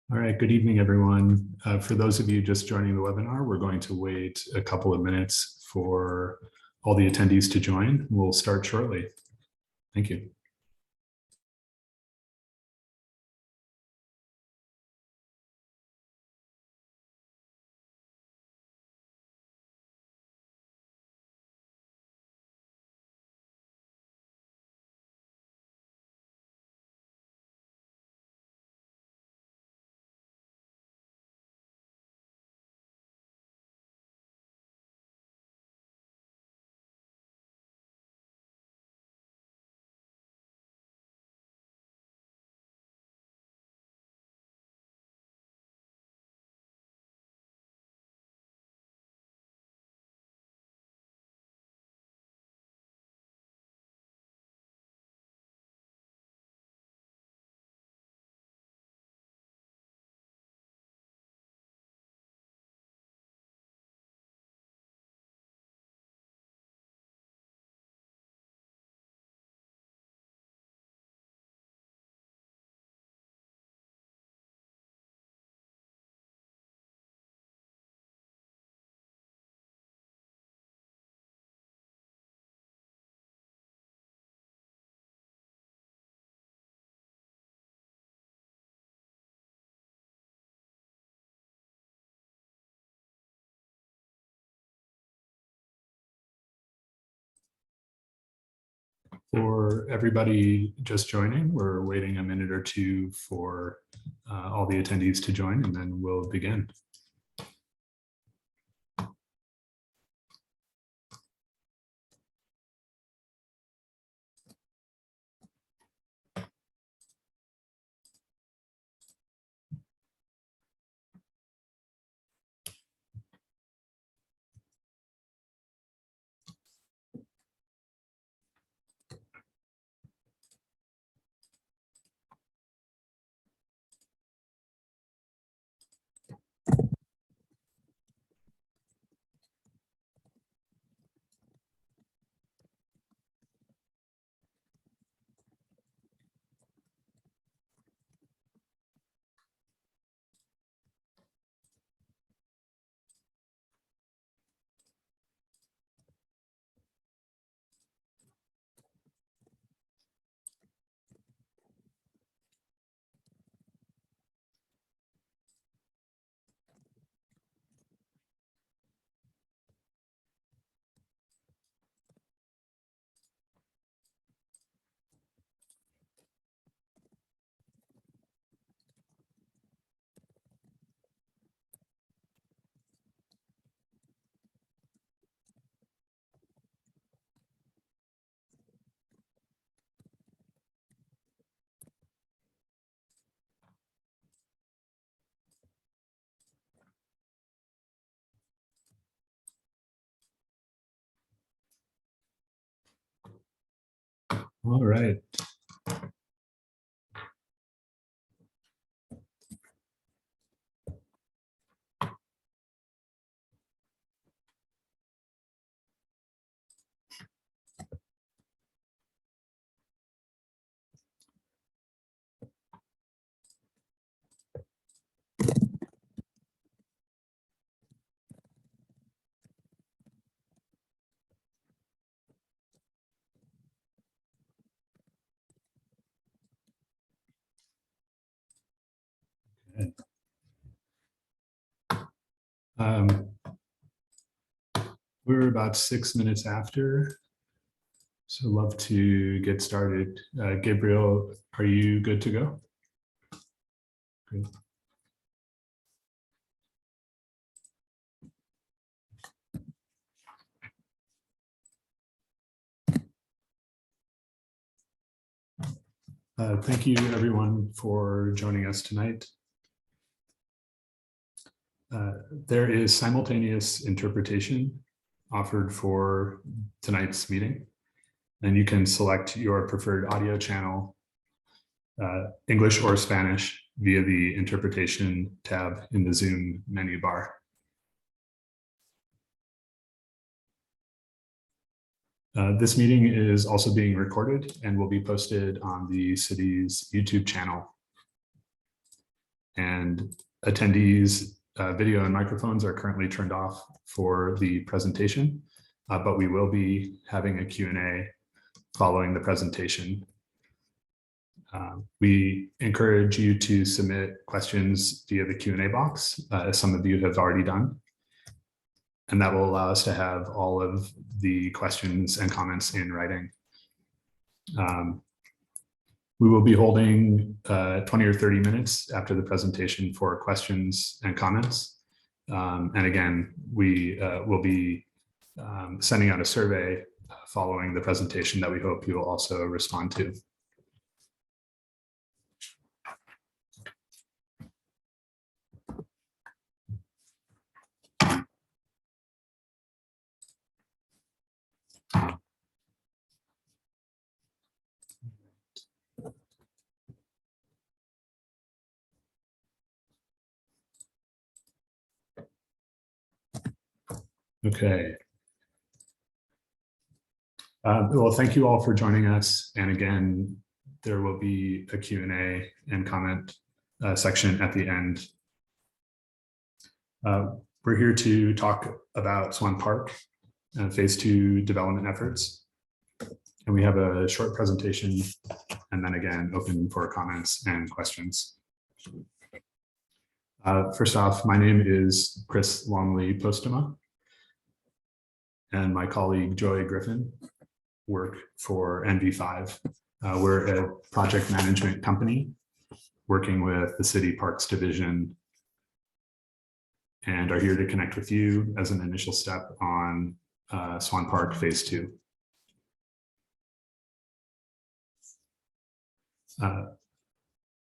All right, good evening, everyone. For those of you just joining the webinar, we're going to wait a couple of minutes for all the attendees to join. We'll start shortly. Thank you. For everybody just joining, we're waiting a minute or two for all the attendees to join, and then we'll begin. All right. Um, we're about 6 minutes after, so love to get started. Gabriel, are you good to go? Good. Thank you, everyone, for joining us tonight. There is simultaneous interpretation offered for tonight's meeting, and you can select your preferred audio channel, English or Spanish, via the interpretation tab in the Zoom menu bar. This meeting is also being recorded and will be posted on the city's YouTube channel. and attendees' video and microphones are currently turned off for the presentation, but we will be having a Q&A following the presentation. We encourage you to submit questions via the Q&A box, as some of you have already done. And that will allow us to have all of the questions and comments in writing. We will be holding 20 or 30 minutes after the presentation for questions and comments. And again, we will be sending out a survey following the presentation that we hope you will also respond to. Okay. Well, thank you all for joining us. And again, there will be a Q&A and comment section at the end. We're here to talk about SWAN Park Phase 2 development efforts. And we have a short presentation and then again, open for comments and questions. First off, my name is Chris Longley Postuma, and my colleague Joy Griffin work for NV5. We're a project management company working with the City Parks Division and are here to connect with you as an initial step on SWAN Park Phase 2.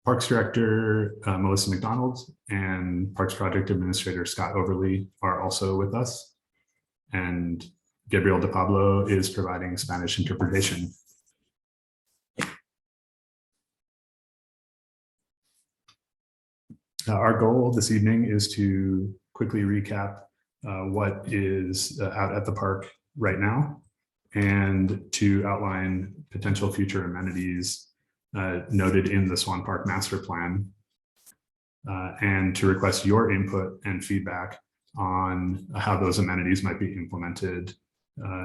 Parks Director Melissa McDonald and Parks Project Administrator Scott Overly are also with us. And Gabriel de Pablo is providing Spanish interpretation. Our goal this evening is to quickly recap what is out at the park right now and to outline potential future amenities noted in the SWAN Park Master Plan and to request your input and feedback on how those amenities might be implemented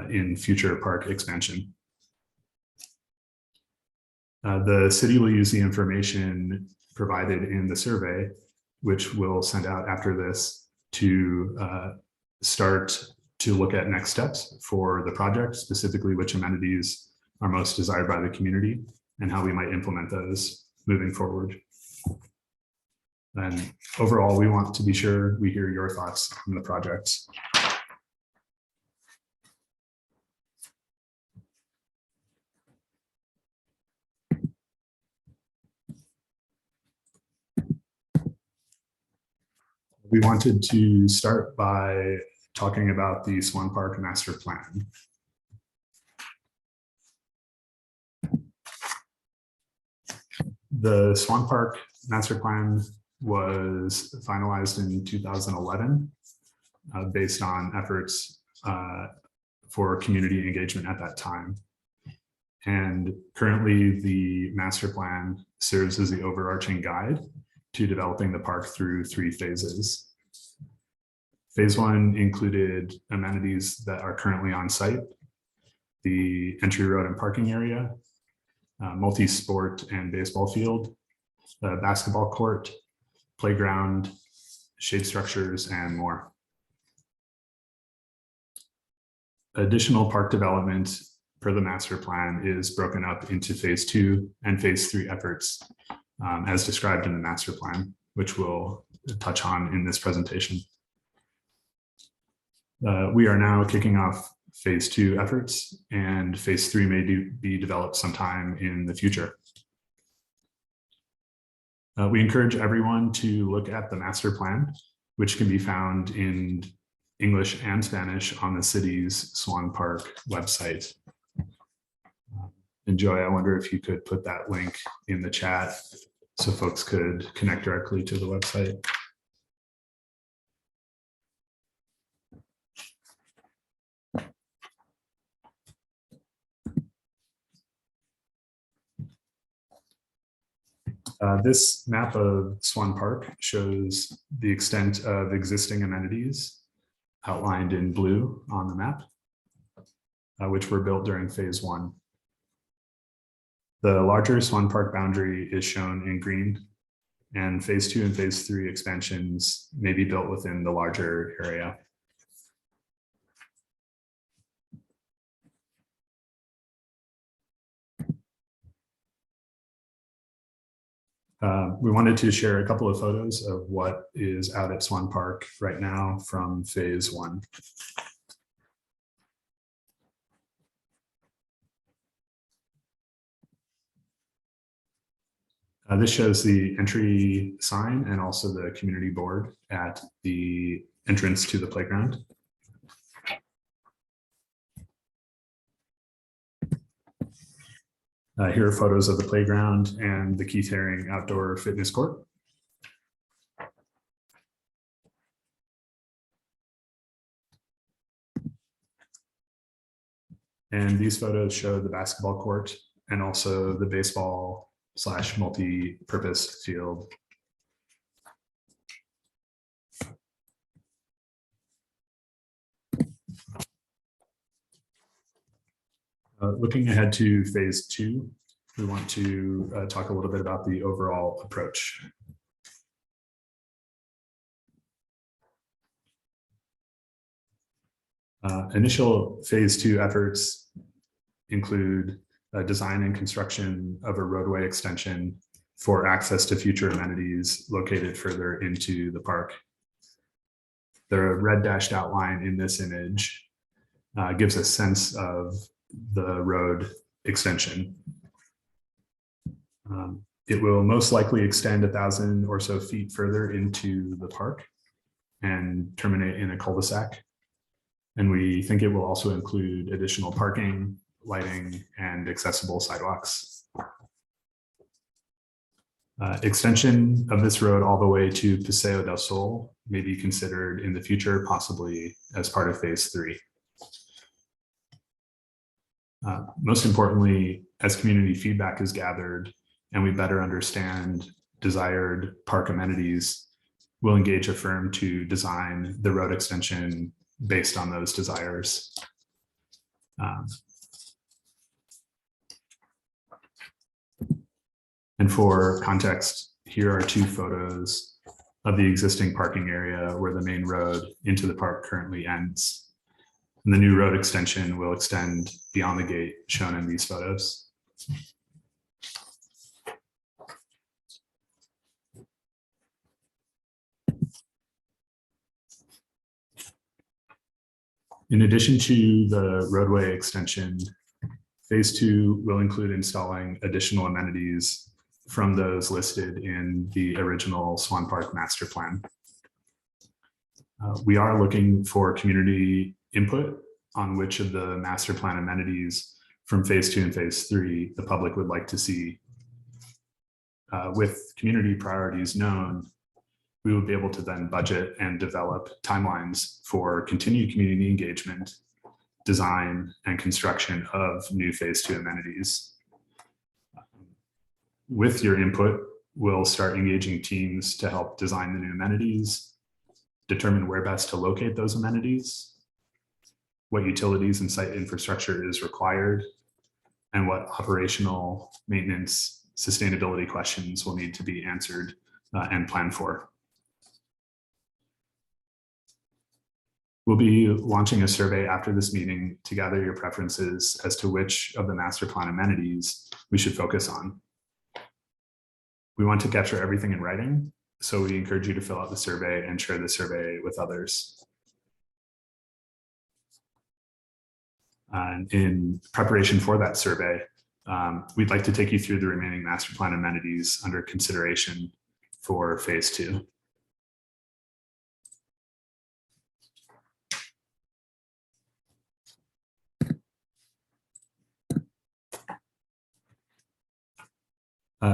in future park expansion. The city will use the information provided in the survey, which we'll send out after this, to start to look at next steps for the project, specifically which amenities are most desired by the community and how we might implement those moving forward. And overall, we want to be sure we hear your thoughts on the project. We wanted to start by talking about the SWAN Park Master Plan. The SWAN Park Master Plan was finalized in 2011 based on efforts for community engagement at that time. And currently the master plan serves as the overarching guide to developing the park through 3 phases. Phase 1 included amenities that are currently on site, the entry road and parking area, multi-sport and baseball field, the basketball court, playground, shade structures, and more. Additional park development per the master plan is broken up into Phase 2 and Phase 3 efforts as described in the master plan, which we'll touch on in this presentation. We are now kicking off Phase 2 efforts, and Phase 3 may be developed sometime in the future. We encourage everyone to look at the master plan, which can be found in English and Spanish on the city's SWAN Park website. And Joy, I wonder if you could put that link in the chat so folks could connect directly to the website. This map of Swan Park shows the extent of existing amenities outlined in blue on the map, which were built during phase 1. The larger Swan Park boundary is shown in green, and phase 2 and phase 3 expansions may be built within the larger area. We wanted to share a couple of photos of what is out at Swan Park right now from phase 1. This shows the entry sign and also the community board at the entrance to the playground. Here are photos of the playground and the Keith Haring outdoor fitness court. And these photos show the basketball court and also the baseball / multi-purpose field. Looking ahead to phase 2, we want to talk a little bit about the overall approach. Initial phase 2 efforts include design and construction of a roadway extension for access to future amenities located further into the park. The red dashed outline in this image gives a sense of the road extension. It will most likely extend 1,000 or so feet further into the park and terminate in a cul-de-sac. And we think it will also include additional parking, lighting, and accessible sidewalks. Extension of this road all the way to Paseo del Sol may be considered in the future, possibly as part of phase 3. Most importantly, as community feedback is gathered and we better understand desired park amenities, we'll engage a firm to design the road extension based on those desires. And for context, here are 2 photos of the existing parking area where the main road into the park currently ends. And the new road extension will extend beyond the gate shown in these photos. In addition to the roadway extension, phase 2 will include installing additional amenities from those listed in the original Swan Park master plan. We are looking for community input on which of the master plan amenities from phase 2 and phase 3 the public would like to see. With community priorities known, we will be able to then budget and develop timelines for continued community engagement, design, and construction of new phase 2 amenities. With your input, we'll start engaging teams to help design the new amenities, determine where best to locate those amenities, what utilities and site infrastructure is required, and what operational, maintenance, sustainability questions will need to be answered and planned for. We'll be launching a survey after this meeting to gather your preferences as to which of the master plan amenities we should focus on. We want to capture everything in writing, so we encourage you to fill out the survey and share the survey with others. And in preparation for that survey, we'd like to take you through the remaining master plan amenities under consideration for phase 2.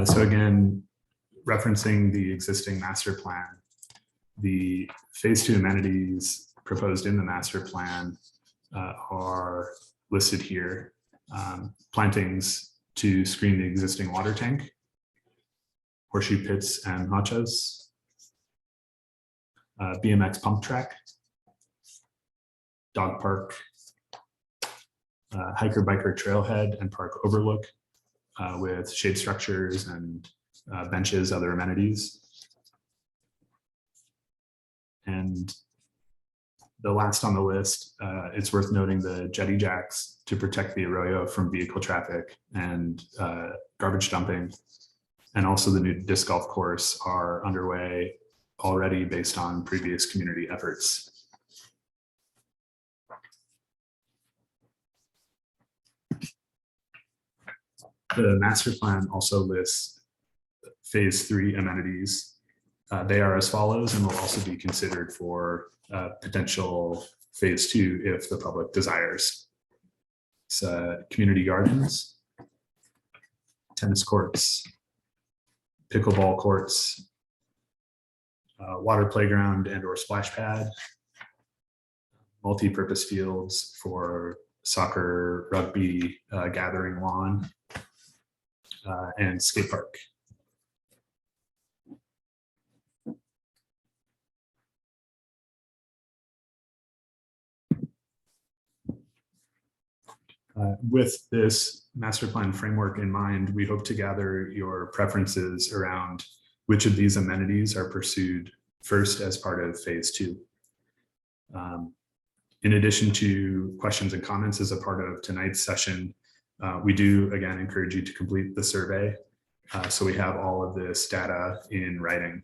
So again, referencing the existing master plan, the phase 2 amenities proposed in the master plan are listed here. Plantings to screen the existing water tank, horseshoe pits and hachas, BMX pump track, dog park, hiker biker trailhead and park overlook with shade structures and benches, other amenities. And the last on the list, it's worth noting the jetty jacks to protect the arroyo from vehicle traffic and garbage dumping. And also the new disc golf course are underway already based on previous community efforts. The master plan also lists phase 3 amenities. They are as follows and will also be considered for potential phase 2 if the public desires. It's community gardens, tennis courts, pickleball courts, water playground and or splash pad, multi-purpose fields for soccer, rugby, gathering lawn, and skate park. With this master plan framework in mind, we hope to gather your preferences around which of these amenities are pursued first as part of phase 2. In addition to questions and comments as a part of tonight's session, we do again encourage you to complete the survey so we have all of this data in writing.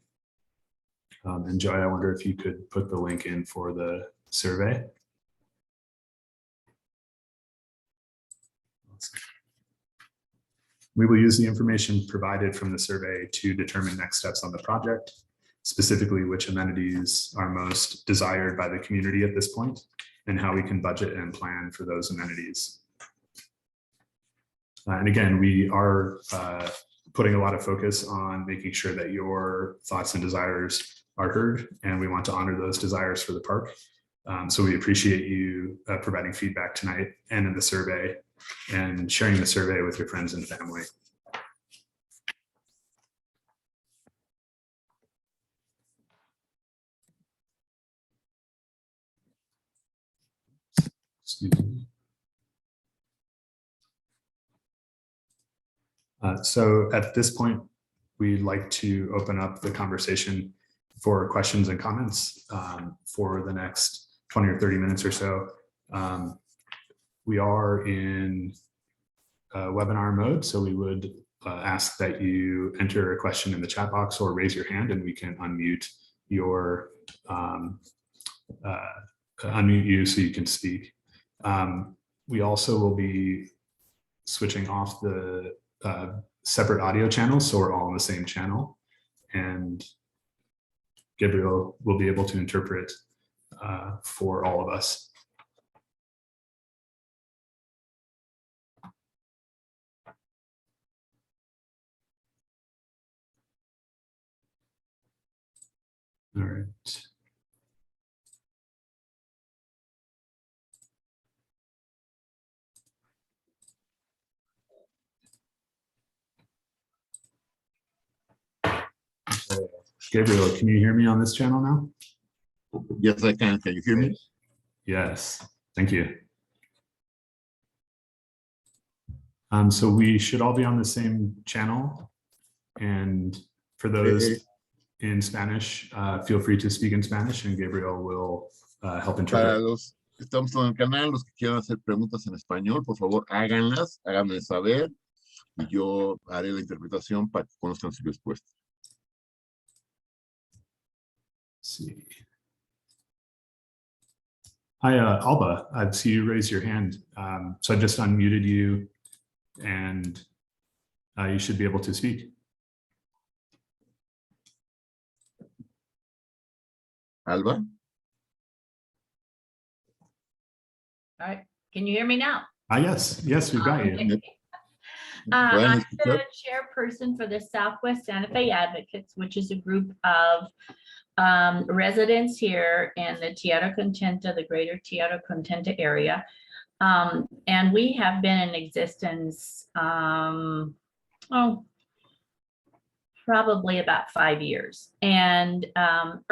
And Joy, I wonder if you could put the link in for the survey. We will use the information provided from the survey to determine next steps on the project, specifically which amenities are most desired by the community at this point, and how we can budget and plan for those amenities. And again, we are putting a lot of focus on making sure that your thoughts and desires are heard, and we want to honor those desires for the park. So we appreciate you providing feedback tonight and in the survey, and sharing the survey with your friends and family. Excuse me. So at this point, we'd like to open up the conversation for questions and comments for the next 20 or 30 minutes or so. We are in webinar mode, so we would ask that you enter a question in the chat box or raise your hand, and we can unmute your unmute you so you can speak. We also will be switching off the separate audio channels, so we're all on the same channel, and Gabriel will be able to interpret for all of us. All right. So, Gabriel, can you hear me on this channel now? Yes, I can. Can you hear me? Yes, thank you. So we should all be on the same channel. And for those in Spanish, feel free to speak in Spanish, and Gabriel will help interpret. Para los que estamos en el canal, los que quieran hacer preguntas en español, por favor, háganlas, háganme saber, y yo haré la interpretación para que conozcan su respuesta. See. Hi, Alba, I see you raise your hand. So I just unmuted you, and you should be able to speak. Alba? All right, can you hear me now? Yes, we've got you. I'm the chairperson for the Southwest Santa Fe Advocates, which is a group of residents here in the Tierra Contenta, the greater Tierra Contenta area. And we have been in existence for probably about 5 years. And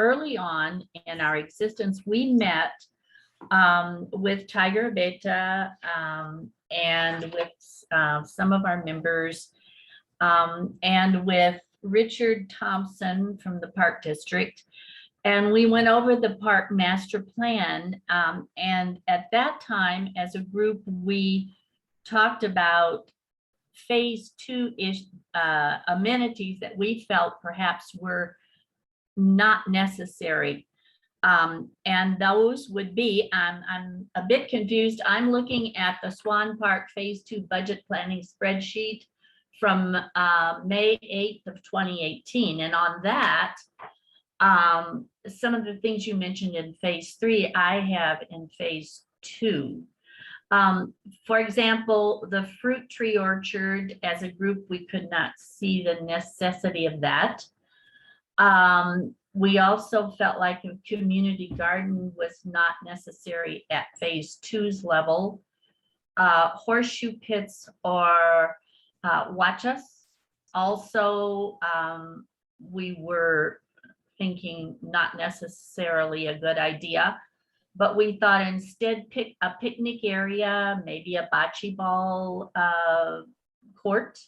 early on in our existence, we met with Tiger Beta and with some of our members and with Richard Thompson from the Park District. And we went over the park master plan. And at that time, as a group, we talked about phase 2-ish amenities that we felt perhaps were not necessary. And those would be, I'm a bit confused. I'm looking at the SWAN Park Phase 2 budget planning spreadsheet from May 8th of 2018. And on that, some of the things you mentioned in phase 3, I have in phase 2. For example, the fruit tree orchard, as a group, we could not see the necessity of that. We also felt like a community garden was not necessary at phase 2's level. Horseshoe pits or watchas. Also, we were thinking not necessarily a good idea, but we thought instead pick a picnic area, maybe a bocce ball court.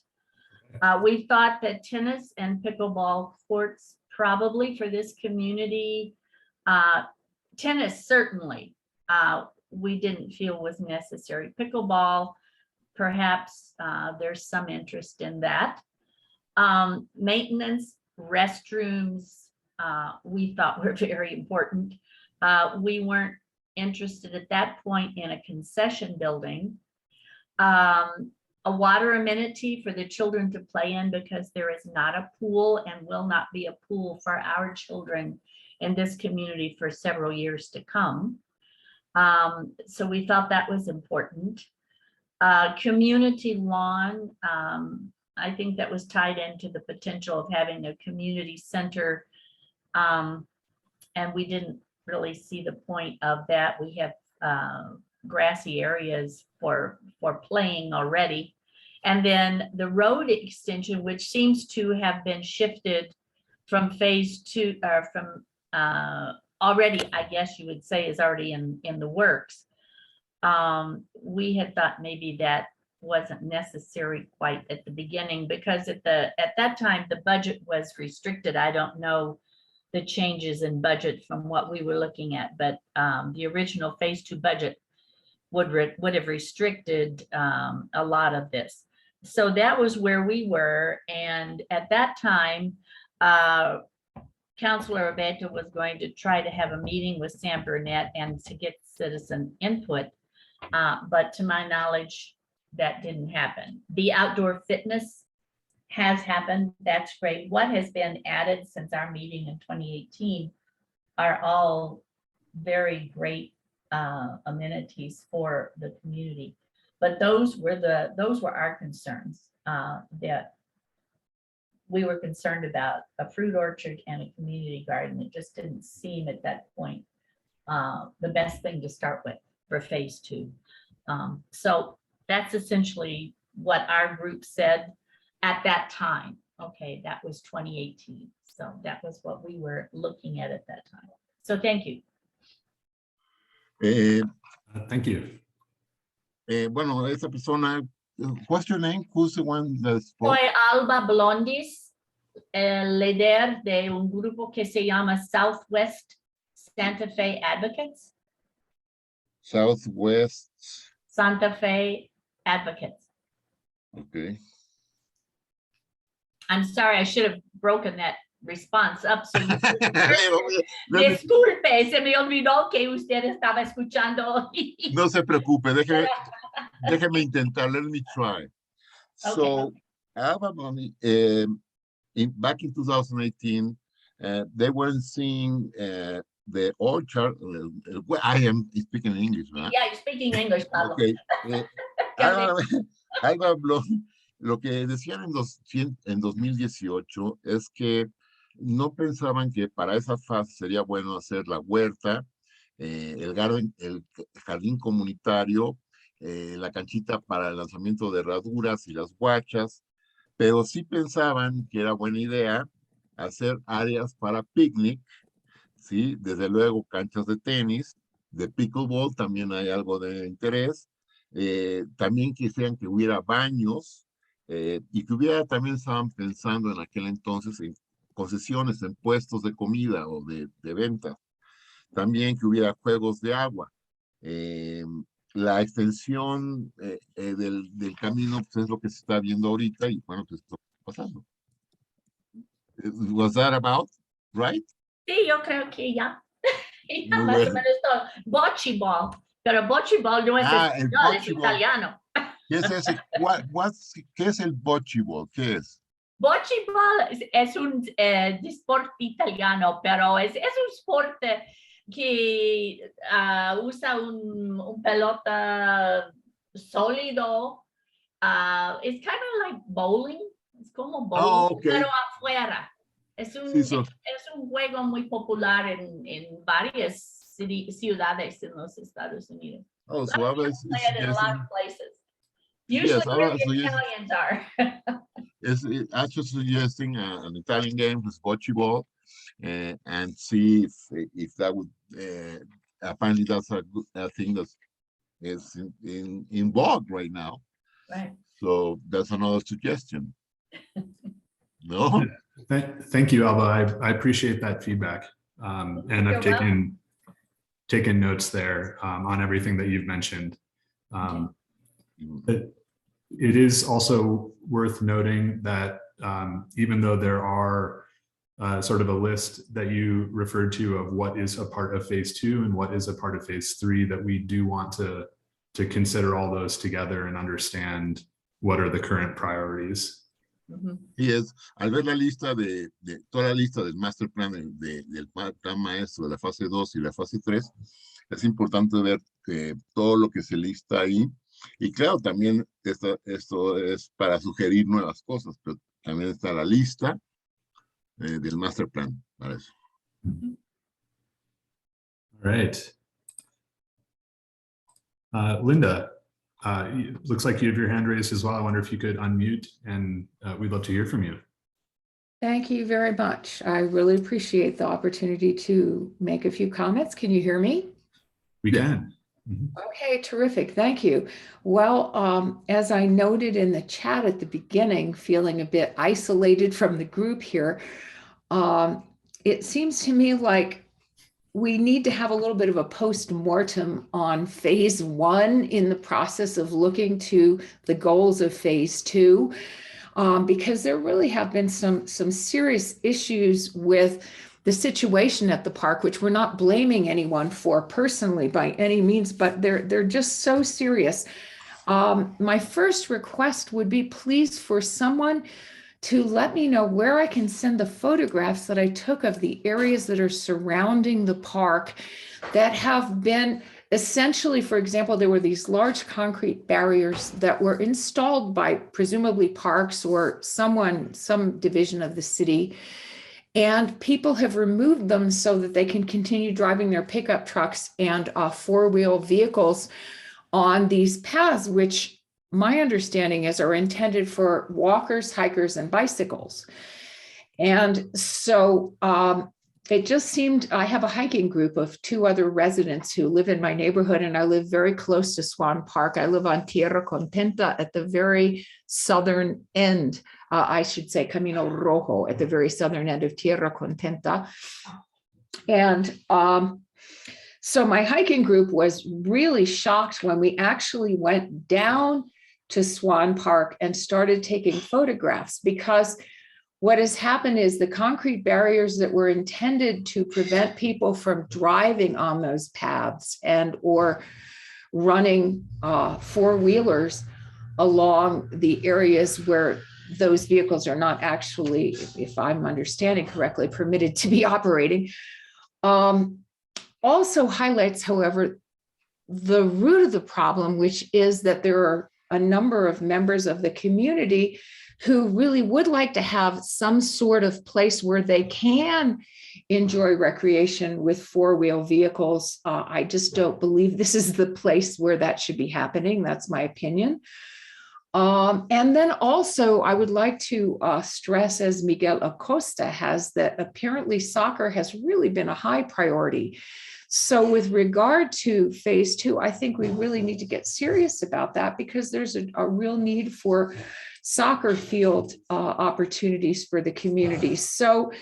We thought that tennis and pickleball courts probably for this community, tennis certainly, we didn't feel was necessary. Pickleball, perhaps there's some interest in that. Maintenance, restrooms, we thought were very important. We weren't interested at that point in a concession building. A water amenity for the children to play in, because there is not a pool and will not be a pool for our children in this community for several years to come. So we thought that was important. Community lawn, I think that was tied into the potential of having a community center. And we didn't really see the point of that. We have grassy areas for playing already. And then the road extension, which seems to have been shifted from phase 2, or from already, I guess you would say, is already in the works. We had thought maybe that wasn't necessary quite at the beginning, because at that time the budget was restricted. I don't know the changes in budget from what we were looking at, but the original phase 2 budget would have restricted a lot of this. So that was where we were. And at that time, Councilor Abeta was going to try to have a meeting with San Burnett and to get citizen input. But to my knowledge, that didn't happen. The outdoor fitness has happened. That's great. What has been added since our meeting in 2018 are all very great amenities for the community. But those were our concerns, that we were concerned about a fruit orchard and a community garden. It just didn't seem at that point the best thing to start with for phase 2. So that's essentially what our group said at that time. Okay, that was 2018. So that was what we were looking at that time. So thank you. Thank you. Bueno, esta persona, what's your name? Who's the one that spoke? Soy Alba Blondis, el líder de un grupo que se llama Southwest Santa Fe Advocates. Southwest Santa Fe Advocates. Okay. I'm sorry, I should have broken that response up. So disculpe, se me olvidó que usted estaba escuchando. No se preocupe, déjeme intentar. Let me try. So, Alba Money, back in 2018, they were seeing the orchard. I am speaking English, right? Yeah, you're speaking English, Pablo. Okay. Alba Blond, lo que decían en 2018 es que no pensaban que para esa fase sería bueno hacer la huerta, el jardín comunitario, la canchita para el lanzamiento de herraduras y las guachas, pero sí pensaban que era buena idea hacer áreas para picnic, ¿sí? Desde luego canchas de tenis, de pickleball también hay algo de interés. También quisieran que hubiera baños y que hubiera, también estaban pensando en aquel entonces en concesiones, en puestos de comida o de venta. También que hubiera juegos de agua. La extensión del camino pues, es lo que se está viendo ahorita y bueno, pues está pasando. Was that about right? Sí, yo creo que ya. Ya Muy más o bien. menos todo. Bocce ball. Pero bocce ball no es El español, es bocce ball. italiano. ¿Qué es ese? ¿Qué es el bocce ball? ¿Qué es? Bocce ball es un deporte italiano, pero es un deporte que usa un pelota sólido. It's kind of like bowling. Es como bowling, Okay. pero afuera. Es un, Sí, es un juego muy popular en varias ciudades en los Estados Unidos. Oh, so I was Play it in a lot of places. Usually yes, I where was the suggesting, Italians are. actually suggesting an Italian game, is bocce ball, and see if that would. Apparently, that's a thing that is in vogue right now. Right. So that's another suggestion. No. Thank you, Alba. I appreciate that feedback. And I've taken notes there on everything that you've mentioned. But it is also worth noting that even though there are sort of a list that you referred to of what is a part of phase 2 and what is a part of phase 3, that we do want to consider all those together and understand what are the current priorities. Y es, al ver la lista toda la lista del master plan del plan maestro de la fase 2 y la fase 3, es importante ver todo lo que se lista ahí. Y claro, también esto es para sugerir nuevas cosas, pero también está la lista del master plan para eso. All right. Linda, looks like you have your hand raised as well. I wonder if you could unmute, and we'd love to hear from you. Thank you very much. I really appreciate the opportunity to make a few comments. Can you hear me? We Yeah. can. Okay, terrific. Thank you. Well, as I noted in the chat at the beginning, feeling a bit isolated from the group here, it seems to me like we need to have a little bit of a post-mortem on phase 1 in the process of looking to the goals of phase 2, because there really have been some serious issues with the situation at the park, which we're not blaming anyone for personally by any means, but they're just so serious. My first request would be, please, for someone to let me know where I can send the photographs that I took of the areas that are surrounding the park that have been essentially, for example, there were these large concrete barriers that were installed by presumably parks or some division of the city. And people have removed them so that they can continue driving their pickup trucks and four-wheel vehicles on these paths, which my understanding is are intended for walkers, hikers, and bicycles. And so it just seemed, I have a hiking group of 2 other residents who live in my neighborhood, and I live very close to SWAN Park. I live on Tierra Contenta at the very southern end, I should say Camino Rojo, at the very southern end of Tierra Contenta. And so my hiking group was really shocked when we actually went down to SWAN Park and started taking photographs, because what has happened is the concrete barriers that were intended to prevent people from driving on those paths and or running four-wheelers along the areas where those vehicles are not actually, if I'm understanding correctly, permitted to be operating. Also highlights, however, the root of the problem, which is that there are a number of members of the community who really would like to have some sort of place where they can enjoy recreation with four-wheel vehicles. I just don't believe this is the place where that should be happening. That's my opinion. And then also I would like to stress, as Miguel Acosta has, that apparently soccer has really been a high priority. So with regard to phase 2, I think we really need to get serious about that, because there's a real need for soccer field opportunities for the community. So,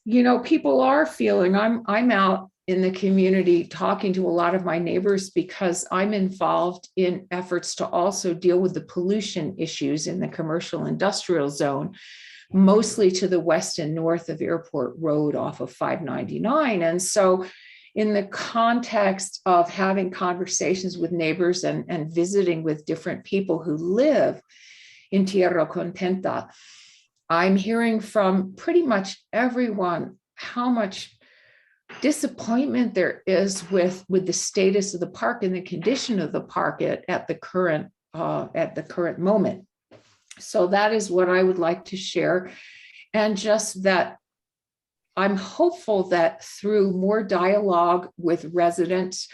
you know, people are feeling, I'm out in the community talking to a lot of my neighbors, because I'm involved in efforts to also deal with the pollution issues in the commercial industrial zone, mostly to the west and north of Airport Road off of 599. And so in the context of having conversations with neighbors and visiting with different people who live in Tierra Contenta, I'm hearing from pretty much everyone how much disappointment there is with the status of the park and the condition of the park at the current moment. So that is what I would like to share. And just that I'm hopeful that through more dialogue with residents,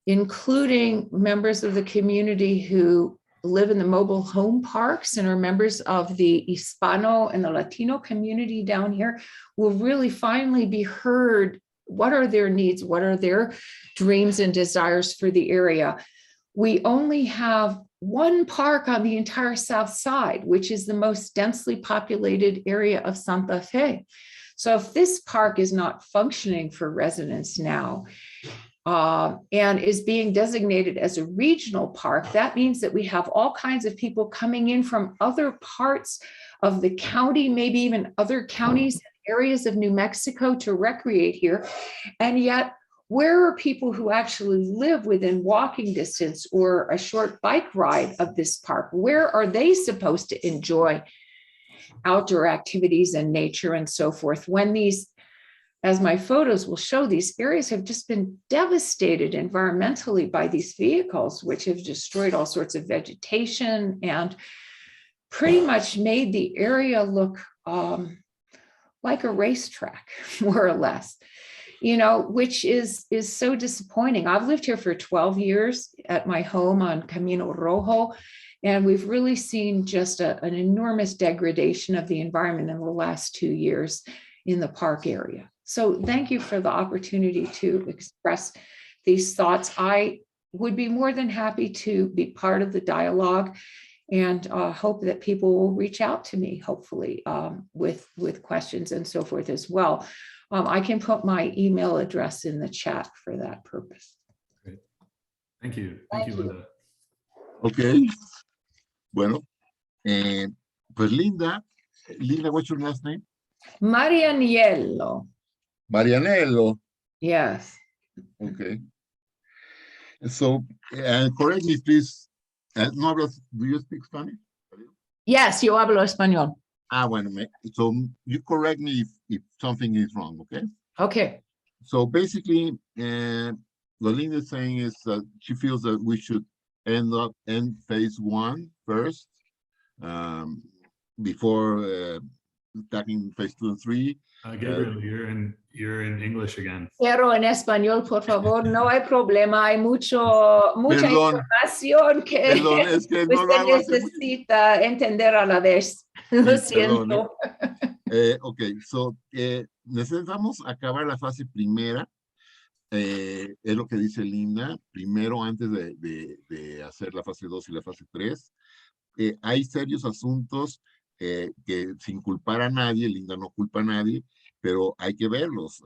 including members of the community who live in the mobile home parks and are members of the Hispano and the Latino community down here, will really finally be heard. What are their needs? What are their dreams and desires for the area? We only have one park on the entire south side, which is the most densely populated area of Santa Fe. So if this park is not functioning for residents now, and is being designated as a regional park, that means that we have all kinds of people coming in from other parts of the county, maybe even other counties, areas of New Mexico to recreate here. And yet, where are people who actually live within walking distance or a short bike ride of this park? Where are they supposed to enjoy outdoor activities and nature and so forth, when these, as my photos will show, these areas have just been devastated environmentally by these vehicles, which have destroyed all sorts of vegetation and pretty much made the area look like a racetrack, more or less, you know, which is so disappointing. I've lived here for 12 years at my home on Camino Rojo, and we've really seen just an enormous degradation of the environment in the last 2 years in the park area. So thank you for the opportunity to express these thoughts. I would be more than happy to be part of the dialogue, and hope that people will reach out to me, hopefully, with questions and so forth as well. I can put my email address in the chat for that purpose. Great. Thank you. Thank you, Linda. Okay. Bueno, pues Linda, what's your last name? Marianiello. Marianello. Yes. Okay. So, correct me, please. No hablas, do you speak Spanish? Yes, yo hablo español. Ah, bueno, so you correct me if something is wrong, okay? Okay. So basically, what Linda is saying is that she feels that we should end phase 1 first, before tackling phase 2 and 3. Gabriel, you're in English again. Pero en español, por favor, no hay problema. Hay mucha información que Perdón, es que no lo usted hago hace mucho. necesita entender a la vez. Lo siento. Ok, so necesitamos acabar la fase primera. Es lo que dice Linda. Primero, antes de hacer la fase 2 y la fase 3. Hay serios asuntos que sin culpar a nadie, Linda no culpa a nadie, pero hay que verlos.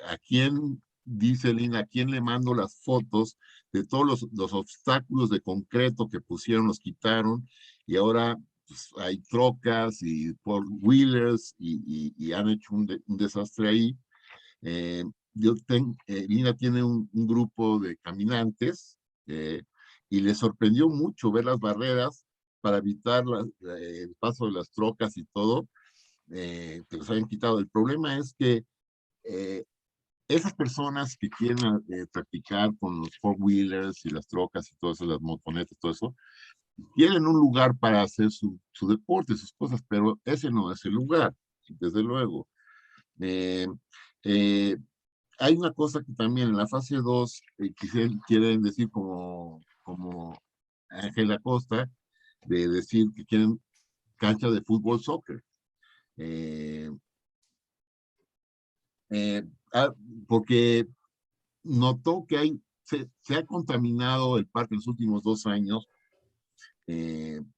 ¿A quién, dice Linda, a quién le mando las fotos de todos los obstáculos de concreto que pusieron, los quitaron, y ahora pues, hay trocas y four-wheelers y han hecho un desastre ahí? Linda tiene un grupo de caminantes y les sorprendió mucho ver las barreras para evitar el paso de las trocas y todo, que los hayan quitado. El problema es que esas personas que quieren practicar con los four-wheelers y las trocas y todo eso, las motonetas, todo eso, tienen un lugar para hacer su deporte, sus cosas, pero ese no es el lugar, desde luego. Hay una cosa que también en la fase 2 quieren decir como Ángela Costa, de decir que quieren cancha de fútbol, soccer. Porque notó que se ha contaminado el parque en los últimos 2 años,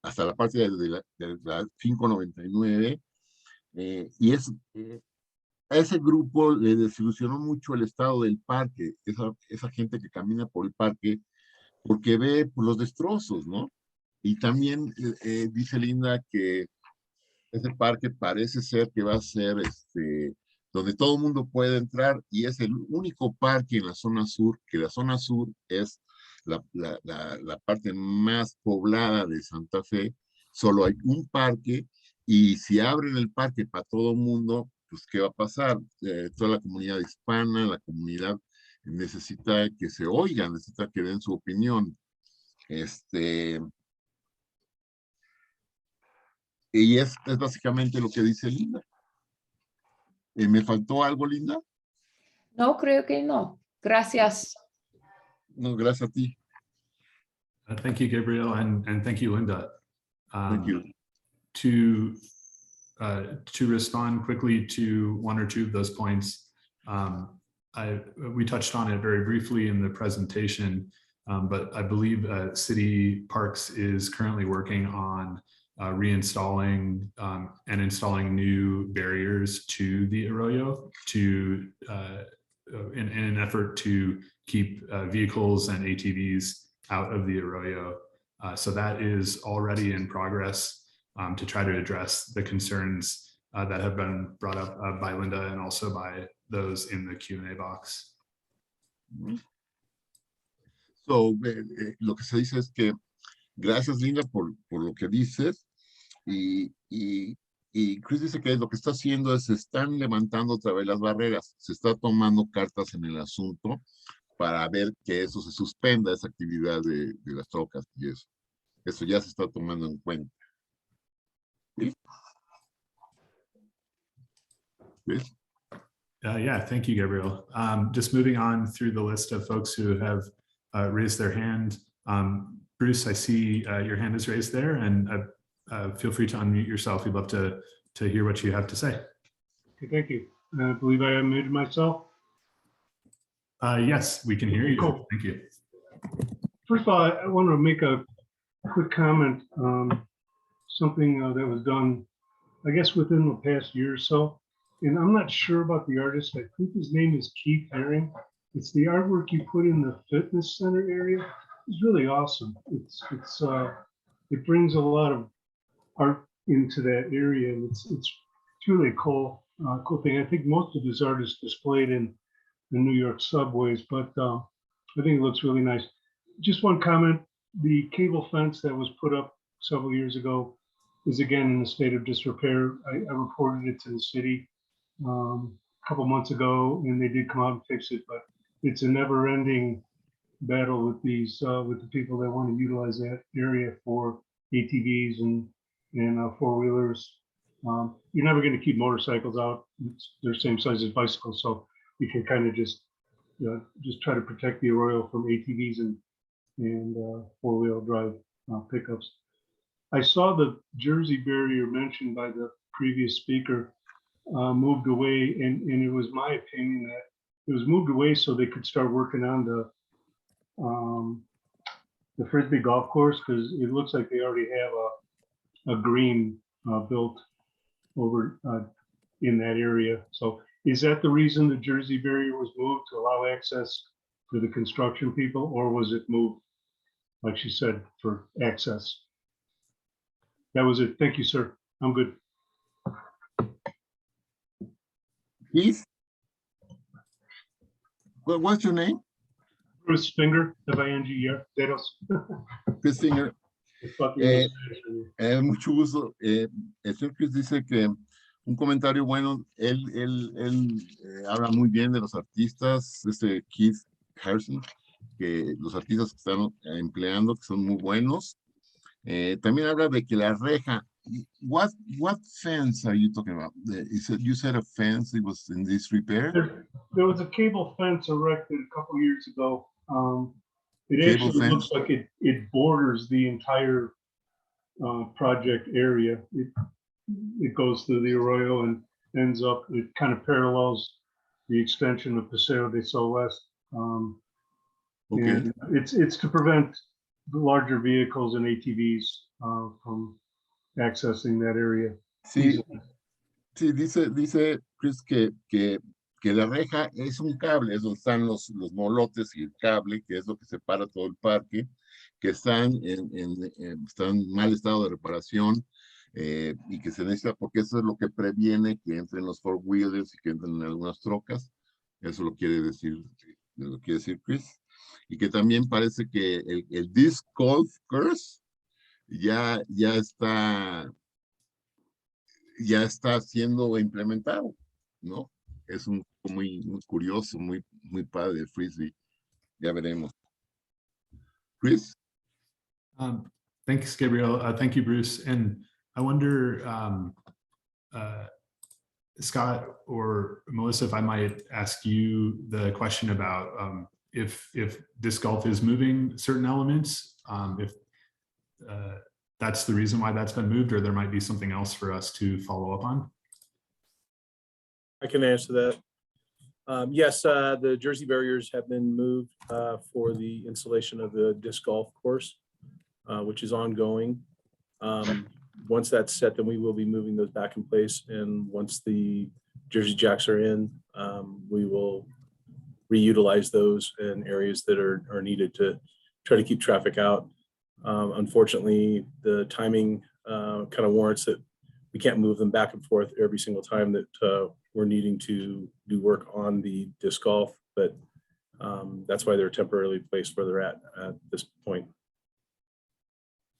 hasta la parte de la 599, y a ese grupo le desilusionó mucho el estado del parque, esa gente que camina por el parque, porque ve pues, los destrozos, ¿no? Y también dice Linda que ese parque parece ser que va a ser donde todo el mundo puede entrar, y es el único parque en la zona sur, que la zona sur es la parte más poblada de Santa Fe. Solo hay un parque, y si abren el parque para todo el mundo, pues ¿qué va a pasar? Toda la comunidad hispana, la comunidad necesita que se oigan, necesita que den su opinión. Y es básicamente lo que dice Linda. ¿Me faltó algo, Linda? No, creo que no. Gracias. No, gracias a ti. Thank you, Gabriel, and thank you, Linda. Thank you. To respond quickly to one or two of those points, we touched on it very briefly in the presentation, but I believe City Parks is currently working on reinstalling and installing new barriers to the arroyo in an effort to keep vehicles and ATVs out of the arroyo. So that is already in progress to try to address the concerns that have been brought up by Linda and also by those in the Q&A box. So, lo que se dice es que gracias, Linda, por lo que dices. Y Chris dice que lo que está haciendo es, se están levantando otra vez las barreras, se está tomando cartas en el asunto para ver que eso se suspenda, esa actividad de las trocas y eso. Eso ya se está tomando en cuenta. ¿Sí? ¿Ves? Yeah, thank you, Gabriel. Just moving on through the list of folks who have raised their hand. Bruce, I see your hand is raised there, and feel free to unmute yourself. We'd love to hear what you have to say. Okay, thank you. I believe I unmuted myself. Yes, we can hear you. Cool. Thank you. First of all, I want to make a quick comment on something that was done, I guess, within the past year or so. And I'm not sure about the artist. I think his name is Keith Herring. It's the artwork you put in the fitness center area. It's really awesome. It brings a lot of art into that area, and it's really a cool thing. I think most of his art is displayed in the New York subways, but I think it looks really nice. Just one comment: the cable fence that was put up several years ago is again in a state of disrepair. I reported it to the city a couple months ago, and they did come out and fix it, but it's a never-ending battle with with the people that want to utilize that area for ATVs and four-wheelers. You're never going to keep motorcycles out. They're same size as bicycles, so you can kind of just try to protect the arroyo from ATVs and four-wheel drive pickups. I saw the Jersey barrier mentioned by the previous speaker moved away, and it was my opinion that it was moved away so they could start working on the Frisbee golf course, because it looks like they already have a green built over in that area. So is that the reason the Jersey barrier was moved, to allow access for the construction people, or was it moved, like she said, for access? That was it. Thank you, sir. I'm good. Keith? What's your name? Bruce Finger, F-I-N-G-E-R, Dedos. Chris Finger. Mucho gusto. El señor Chris dice que un comentario bueno, él habla muy bien de los artistas, Keith Harrison, que los artistas que están empleando, que son muy buenos. También habla de que la reja, what fence are you talking about? You said a fence, it was in disrepair? There was a cable fence erected a couple years ago. It Cable actually fence? looks like it borders the entire project area. It goes through the Arroyo and ends up, it kind of parallels the extension of Paseo de Sol West. Okay. And it's to prevent the larger vehicles and ATVs from accessing that area. Sí, sí, dice Chris que la reja es un cable, es donde están los molotes y el cable, que es lo que separa todo el parque, que están están en mal estado de reparación y que se necesita, porque eso es lo que previene que entren los four-wheelers y que entren en algunas trocas. Eso lo quiere decir Chris. Y que también parece que el disc golf course ya está siendo implementado, ¿no? Es un muy curioso, muy padre el frisbee. Ya veremos. Chris? Thanks, Gabriel. Thank you, Bruce. And I wonder, Scott or Melissa, if I might ask you the question about if disc golf is moving certain elements, if that's the reason why that's been moved, or there might be something else for us to follow up on. I can answer that. Yes, the Jersey barriers have been moved for the installation of the disc golf course, which is ongoing. Once that's set, then we will be moving those back in place. And once the Jersey jacks are in, we will reutilize those in areas that are needed to try to keep traffic out. Unfortunately, the timing kind of warrants that we can't move them back and forth every single time that we're needing to do work on the disc golf, but that's why they're temporarily placed where they're at this point.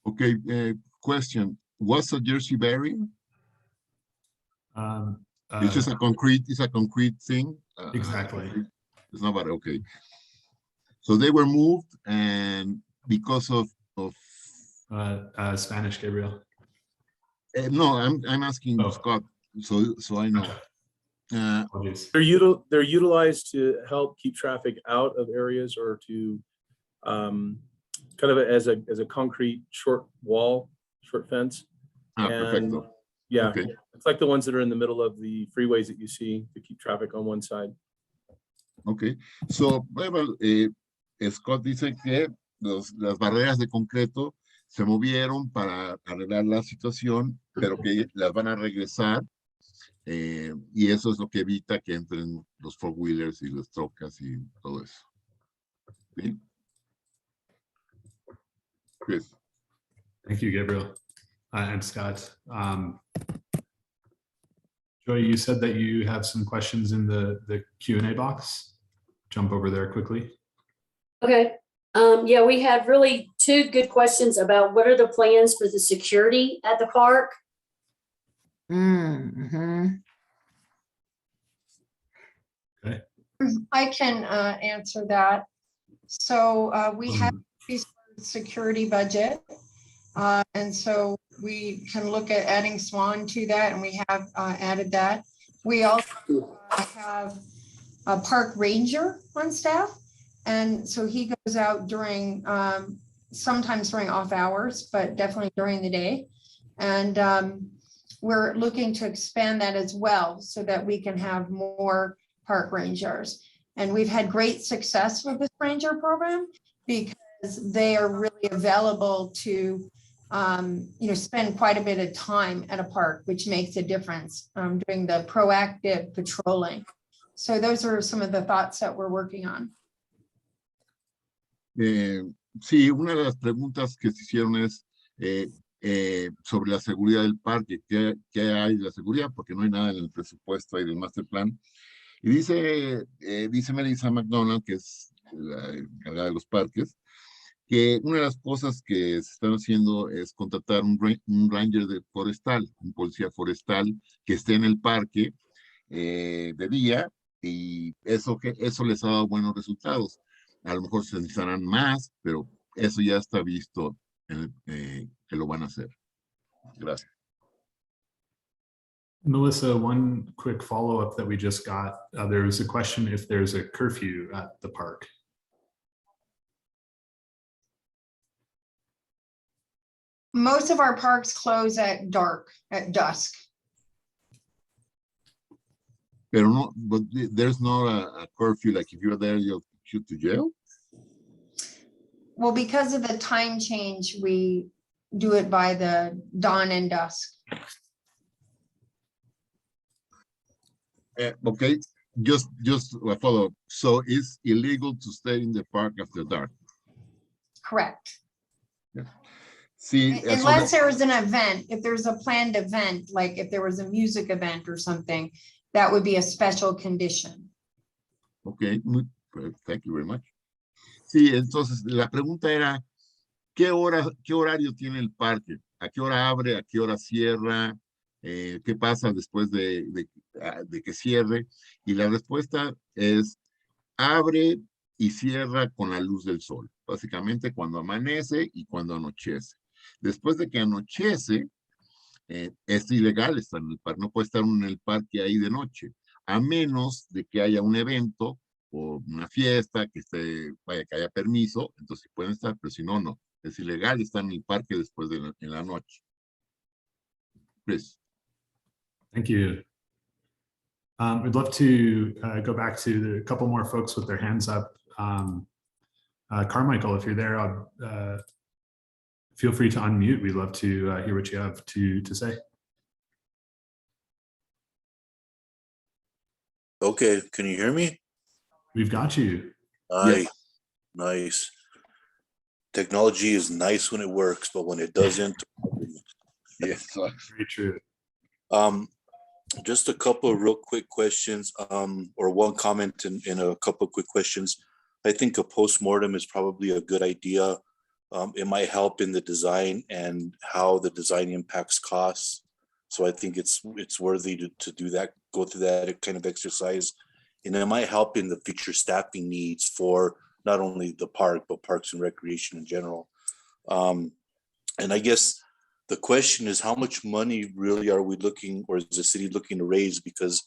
Okay, question. What's a Jersey barrier? It's just a concrete thing. Exactly. It's not bad. Okay. So they were moved, and because of Spanish, Gabriel. no, I'm asking Scott, so I know. They're utilized to help keep traffic out of areas, or to kind of as a concrete short fence. Perfecto. Yeah, okay. It's like the ones that are in the middle of the freeways that you see to keep traffic on one side. Okay, so well, Scott dice que las barreras de concreto se movieron para arreglar la situación, pero que las van a regresar, y eso es lo que evita que entren los four-wheelers y las trocas y todo eso. ¿Sí? Chris. Thank you, Gabriel and Scott. Joy, you said that you have some questions in the Q&A box. Jump over there quickly. Okay. Yeah, we had really two good questions about what are the plans for the security at the park? Mm-hmm. Okay. I can answer that. So we have a security budget. And so we can look at adding SWAN to that, and we have added that. We also have a park ranger on staff. And so he goes out during, sometimes during off hours, but definitely during the day. And we're looking to expand that as well so that we can have more park rangers. And we've had great success with this ranger program because they are really available to spend quite a bit of time at a park, which makes a difference doing the proactive patrolling. So those are some of the thoughts that we're working on. Sí, una de las preguntas que se hicieron es sobre la seguridad del parque. ¿Qué hay de la seguridad? Porque no hay nada en el presupuesto ahí del master plan. Y dice Melissa McDonald, que es la encargada de los parques, que una de las cosas que se están haciendo es contratar un ranger forestal, un policía forestal que esté en el parque de día, y eso les ha dado buenos resultados. A lo mejor se necesitarán más, pero eso ya está visto que lo van a hacer. Gracias. Melissa, one quick follow-up that we just got. There was a question if there's a curfew at the park. Most of our parks close at dark, at dusk. Pero no, but there's not a curfew, like if you're there, you'll shoot to jail? Well, because of the time change, we do it by the dawn and dusk. Okay, just a follow-up. So it's illegal to stay in the park after dark? Correct. See, Unless there was an event, if there's a planned event, like if there was a music event or something, that would be a special condition. Okay, thank you very much. Sí, entonces la pregunta era, ¿qué horario tiene el parque? ¿A qué hora abre? ¿A qué hora cierra? ¿Qué pasa después de que cierre? Y la respuesta es, abre y cierra con la luz del sol, básicamente cuando amanece y cuando anochece. Después de que anochece, es ilegal estar en el parque, no puede estar uno en el parque ahí de noche, a menos de que haya un evento o una fiesta, que haya permiso, entonces pueden estar, pero si no, no. Es ilegal estar en el parque después de en la noche. Chris. Thank you. We'd love to go back to a couple more folks with their hands up. Carmichael, if you're there, feel free to unmute. We'd love to hear what you have to say. Okay, can you hear me? We've got you. Nice, nice. Technology is nice when it works, but when it doesn't, Yes, very true. Just a couple of real quick questions, or one comment and a couple of quick questions. I think a postmortem is probably a good idea. It might help in the design and how the design impacts costs. So I think it's worthy to do that, go through that kind of exercise. And it might help in the future staffing needs for not only the park, but parks and recreation in general. And I guess the question is, how much money really are we looking, or is the city looking to raise? Because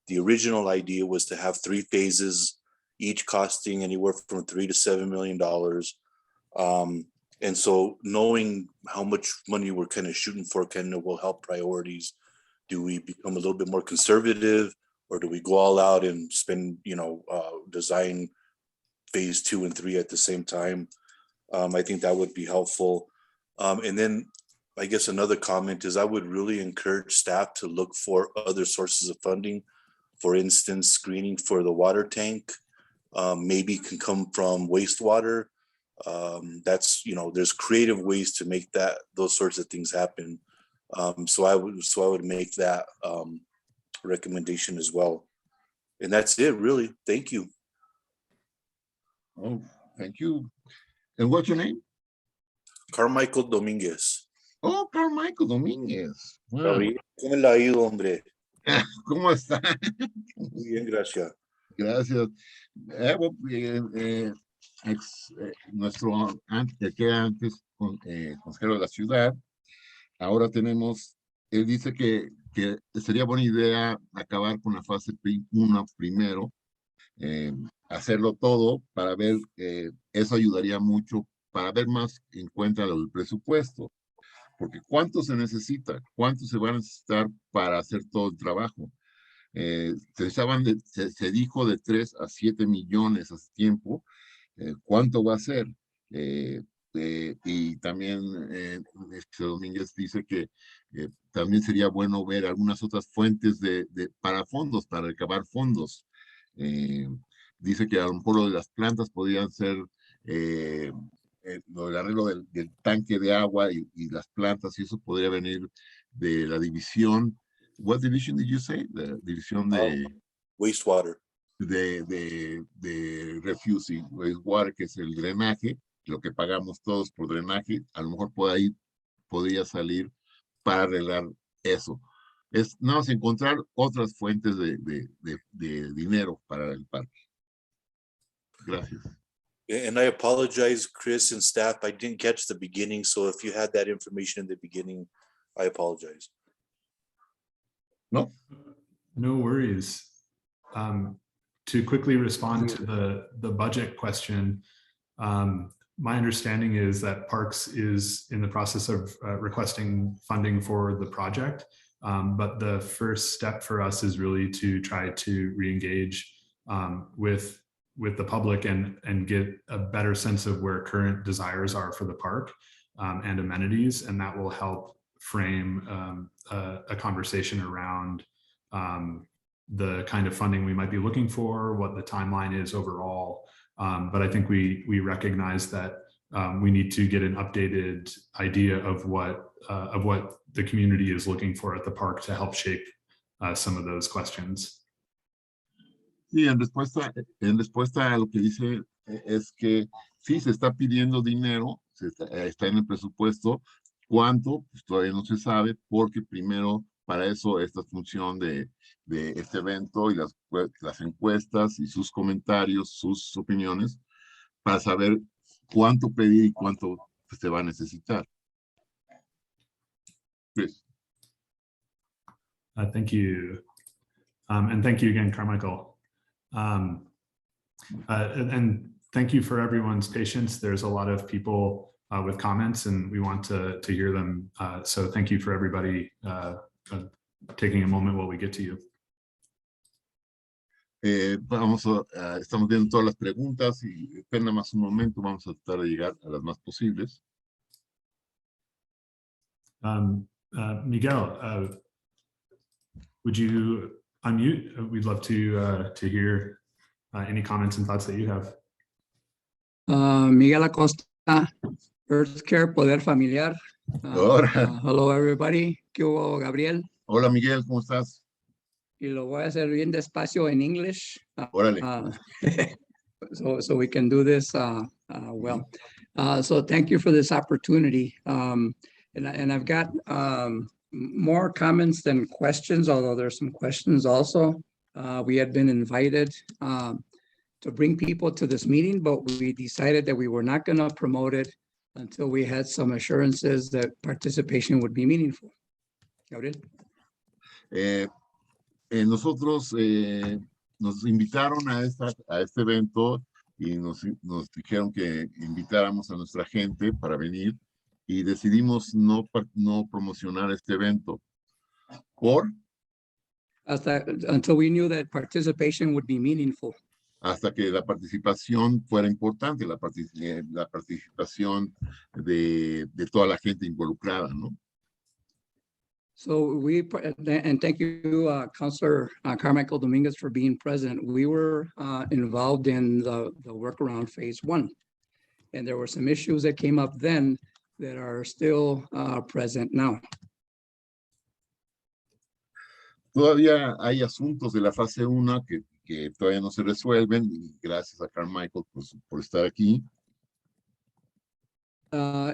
the original idea was to have 3 phases, each costing anywhere from $3 to $7 million. And so knowing how much money we're kind of shooting for kind of will help priorities. Do we become a little bit more conservative, or do we go all out and spend, design phase 2 and 3 at the same time? I think that would be helpful. And then I guess another comment is I would really encourage staff to look for other sources of funding. For instance, screening for the water tank, maybe can come from wastewater. That's, there's creative ways to make those sorts of things happen. So I would make that recommendation as well. And that's it, really. Thank you. Oh, thank you. And what's your name? Carmichael Dominguez. Oh, Carmichael Dominguez. Wow. ¿Cómo le ha ido, hombre? ¿Cómo está? Muy bien, gracias. Gracias. Nuestro antes consejero de la ciudad, ahora tenemos, él dice que sería buena idea acabar con la fase 1 primero, hacerlo todo para ver, eso ayudaría mucho para ver más en cuenta el presupuesto, porque ¿cuánto se necesita? ¿Cuánto se va a necesitar para hacer todo el trabajo? Se dijo de 3 a 7 millones hace tiempo. ¿Cuánto va a ser? Y también Domínguez dice que también sería bueno ver algunas otras fuentes para fondos, para recabar fondos. Dice que a lo mejor lo de las plantas podrían ser lo del arreglo del tanque de agua y las plantas, y eso podría venir de la división. What division did you say? La división de wastewater. De refuse y wastewater, que es el drenaje, lo que pagamos todos por drenaje, a lo mejor por ahí podría salir para arreglar eso. Es nada más encontrar otras fuentes de dinero para el parque. Gracias. And I apologize, Chris and staff, I didn't catch the beginning, so if you had that information in the beginning, I apologize. No worries. To quickly respond to the budget question, my understanding is that Parks is in the process of requesting funding for the project. But the first step for us is really to try to re-engage with the public and get a better sense of where current desires are for the park and amenities. And that will help frame a conversation around the kind of funding we might be looking for, what the timeline is overall. But I think we recognize that we need to get an updated idea of what the community is looking for at the park to help shape some of those questions. Sí, en respuesta a lo que dice es que sí se está pidiendo dinero, está en el presupuesto. ¿Cuánto? Pues todavía no se sabe, porque primero para eso esta función de este evento y las encuestas y sus comentarios, sus opiniones, para saber cuánto pedir y cuánto se va a necesitar. Chris. Thank you. And thank you again, Carmichael. And thank you for everyone's patience. There's a lot of people with comments and we want to hear them. So thank you for everybody taking a moment while we get to you. Estamos viendo todas las preguntas y espera más un momento, vamos a tratar de llegar a las más posibles. Miguel, would you unmute? We'd love to hear any comments and thoughts that you have. Miguel Acosta, Earth Care Poder Familiar. Hello everybody. ¿Qué hubo, Gabriel? Hola Miguel, ¿cómo estás? Y lo voy a hacer bien despacio en English. Órale. So we can do this well. So thank you for this opportunity. And I've got more comments than questions, although there's some questions also. We had been invited to bring people to this meeting, but we decided that we were not going to promote it until we had some assurances that participation would be meaningful. Gabriel? Nosotros nos invitaron a este evento y nos dijeron que invitáramos a nuestra gente para venir y decidimos no promocionar este evento. Until we knew that participation would be meaningful. Hasta que la participación fuera importante, la participación de toda la gente involucrada, ¿no? So and thank you, Councilor Carmichael Dominguez, for being present. We were involved in the workaround phase 1. And there were some issues that came up then that are still present now. Todavía hay asuntos de la fase 1 que todavía no se resuelven, y gracias a Carmichael por estar aquí.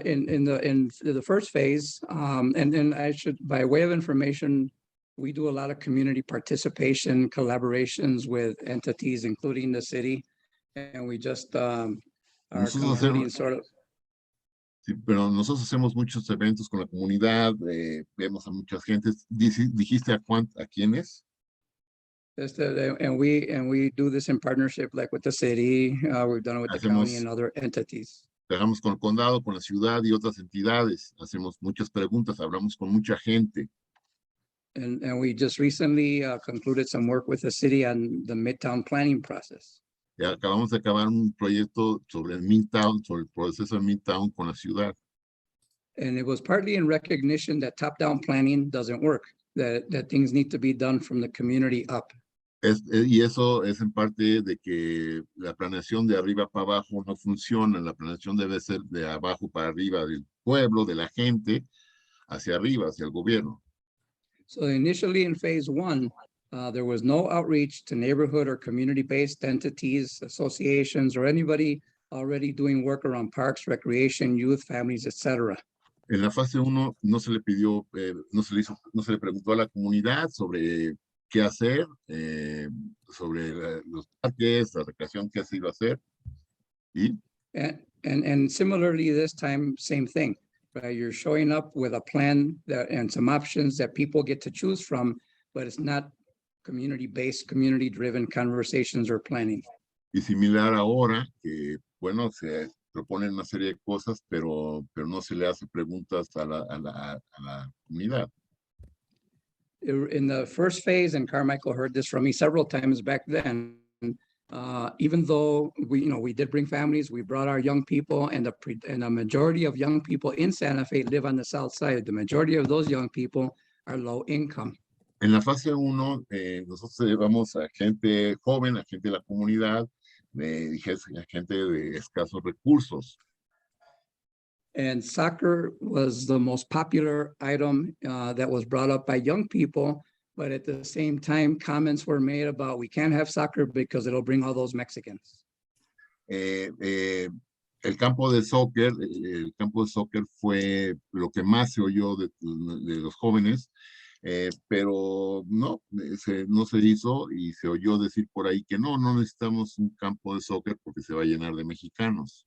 In the first phase, and I should, by way of information, we do a lot of community participation, collaborations with entities, including the city, and we just are concluding sort of. Sí, pero nosotros hacemos muchos eventos con la comunidad, vemos a muchas gentes. ¿Dijiste a quiénes? And we do this in partnership, like with the city. We've done it with the county and other entities. Trabajamos con el condado, con la ciudad y otras entidades. Hacemos muchas preguntas, hablamos con mucha gente. And we just recently concluded some work with the city on the Midtown planning process. Ya acabamos de acabar un proyecto sobre el Midtown, sobre el proceso de Midtown con la ciudad. And it was partly in recognition that top-down planning doesn't work, that things need to be done from the community up. Y eso es en parte de que la planeación de arriba para abajo no funciona. La planeación debe ser de abajo para arriba, del pueblo, de la gente, hacia arriba, hacia el gobierno. So initially in phase 1, there was no outreach to neighborhood or community-based entities, associations, or anybody already doing work around parks, recreation, youth, families, etc. En la fase 1 no se le pidió, no se le preguntó a la comunidad sobre qué hacer, sobre los parques, la recreación que se iba a hacer. ¿Y? And similarly this time, same thing. Right? You're showing up with a plan and some options that people get to choose from, but it's not community-based, community-driven conversations or planning. Y similar ahora, que bueno, se proponen una serie de cosas, pero no se le hace preguntas a la comunidad. In the first phase, and Carmichael heard this from me several times back then, even though we did bring families, we brought our young people, and a majority of young people in Santa Fe live on the south side. The majority of those young people are low income. En la fase 1, nosotros llevamos a gente joven, a gente de la comunidad, a gente de escasos recursos. And soccer was the most popular item that was brought up by young people. But at the same time, comments were made about we can't have soccer because it'll bring all those Mexicans. El campo de soccer fue lo que más se oyó de los jóvenes, pero no se hizo y se oyó decir por ahí que no necesitamos un campo de soccer porque se va a llenar de mexicanos.